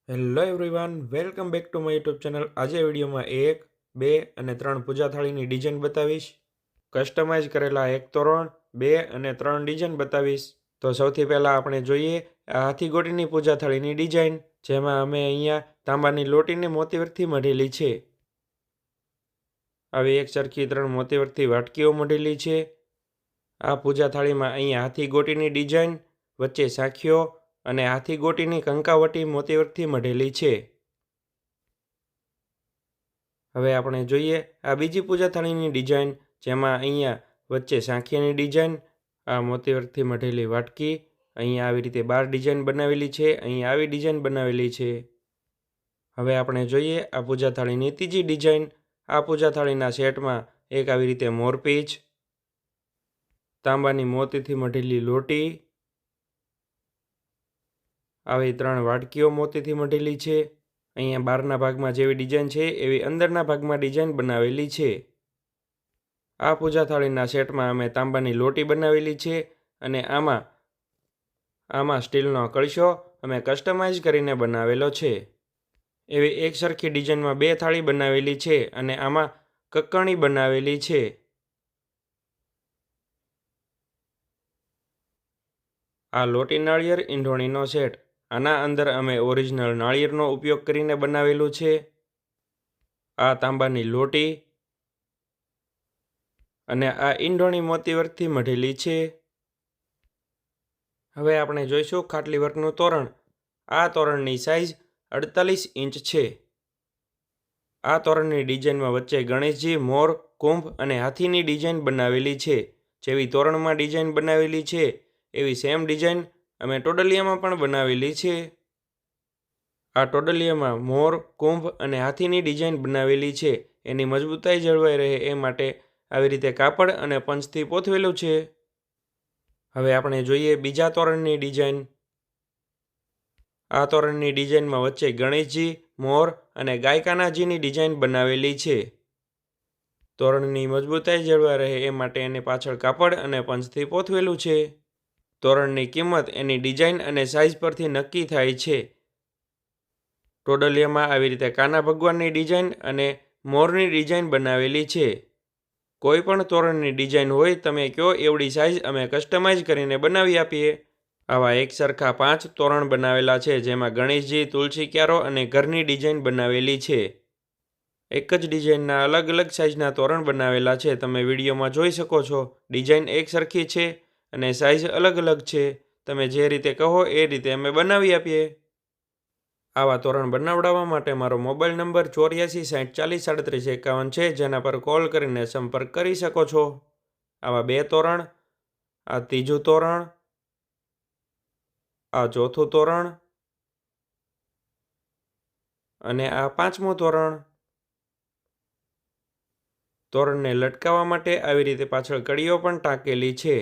Hello everyone, welcome back to my YouTube channel. આજે વિડીયોમાં 1, 2 અને 3 પૂજા થાળીની ડિઝાઇન બતાવીશ. કસ્ટમાઇઝ કરેલા એક તોરણ, 2 અને 3 ડિઝાઇન બતાવીશ. તો સૌથી પહેલાં આપણે જોઈએ આ હાથીગોટીની પૂજા થાળીની ડિઝાઇન, જેમાં અમે અહીંયા તાંબાની લોટીને મોતીવર્કથી મઢેલી છે. આવી એક સરખી 3 મોતીવર્કથી વાટકીઓ મઢેલી છે. આ પૂજા થાળીમાં અહીંયા હાથીગોટીની ડિઝાઇન, વચ્ચે સાંખીઓ અને હાથીગોટીની કંકાવટી મોતીવર્કથી મઢેલી છે. હવે આપણે જોઈએ આ બીજી પૂજા થાળીની ડિઝાઇન, જેમાં અહીંયા વચ્ચે સાંખીયાની ડિઝાઇન, આ મોતીવર્કથી મઢેલી વાટકી, અહીંયા આવી રીતે 12 ડિઝાઇન બનાવેલી છે, અહીંયા આવી ડિઝાઇન બનાવેલી છે. હવે આપણે જોઈએ આ પૂજા થાળીની ત્રીજી ડિઝાઇન. આ પૂજા થાળીના સેટમાં એક આવી રીતે મોરપીંછ, તાંબાની મોતીથી મઢેલી લોટી, આવી 3 વાટકીઓ મોતીથી મઢેલી છે. અહીંયા બહારના ભાગમાં જેવી ડિઝાઇન છે એવી અંદરના ભાગમાં ડિઝાઇન બનાવેલી છે. આ પૂજા થાળીના સેટમાં અમે તાંબાની લોટી બનાવેલી છે અને આમાં સ્ટીલનો કળશો અમે કસ્ટમાઇઝ કરીને બનાવેલો છે. એવી એક સરખી ડિઝાઇનમાં 2 થાળી બનાવેલી છે અને આમાં કક્કણી બનાવેલી છે. આ લોટી નાળિયેર ઈંઢોણીનો સેટ, આના અંદર અમે ઓરિજિનલ નાળિયેરનો ઉપયોગ કરીને બનાવેલું છે. આ તાંબાની લોટી અને આ ઈંઢોણી મોતીવર્કથી મઢેલી છે. હવે આપણે જોઈશું ખાટલી વર્કનું તોરણ. આ તોરણની સાઇઝ 48 ઇંચ છે. આ તોરણની ડિઝાઇનમાં વચ્ચે ગણેશજી, મોર, કુંભ અને હાથીની ડિઝાઇન બનાવેલી છે. જેવી તોરણમાં ડિઝાઇન બનાવેલી છે એવી સેમ ડિઝાઇન અમે ટોડલિયામાં પણ બનાવેલી છે. આ ટોડલિયામાં મોર, કુંભ અને હાથીની ડિઝાઇન બનાવેલી છે. એની મજબૂતાઈ જળવાઈ રહે એ માટે આવી રીતે કાપડ અને પંચથી પોથવેલું છે. હવે આપણે જોઈએ બીજા તોરણની ડિઝાઇન. આ તોરણની ડિઝાઇનમાં વચ્ચે ગણેશજી, મોર અને ગાયકાનાજીની ડિઝાઇન બનાવેલી છે. તોરણની મજબૂતાઈ જળવાઈ રહે એ માટે એની પાછળ કાપડ અને પંચથી પોથવેલું છે. તોરણની કિંમત એની ડિઝાઇન અને સાઇઝ પરથી નક્કી થાય છે. ટોડલિયામાં આવી રીતે કાના ભગવાનની ડિઝાઇન અને મોરની ડિઝાઇન બનાવેલી છે. કોઈ પણ તોરણની ડિઝાઇન હોય તમે કહો એવડી સાઇઝ અમે કસ્ટમાઇઝ કરીને બનાવી આપીએ. આવા એક સરખા 5 તોરણ બનાવેલા છે, જેમાં ગણેશજી, તુલસી ક્યારો અને ઘરની ડિઝાઇન બનાવેલી છે. એક જ ડિઝાઇનના અલગ અલગ સાઇઝના તોરણ બનાવેલા છે. તમે વિડીયોમાં જોઈ શકો છો. ડિઝાઇન એક સરખી છે અને સાઇઝ અલગ અલગ છે. તમે જે રીતે કહો એ રીતે અમે બનાવી આપીએ. આવા તોરણ બનાવડાવવા માટે મારો મોબાઈલ નંબર 8460403751 છે, જેના પર કોલ કરીને સંપર્ક કરી શકો છો. આવા 2 તોરણ, આ ત્રીજું તોરણ, આ ચોથું તોરણ અને આ 5મું તોરણ. તોરણને લટકાવવા માટે આવી રીતે પાછળ કડીઓ પણ ટાંકેલી છે.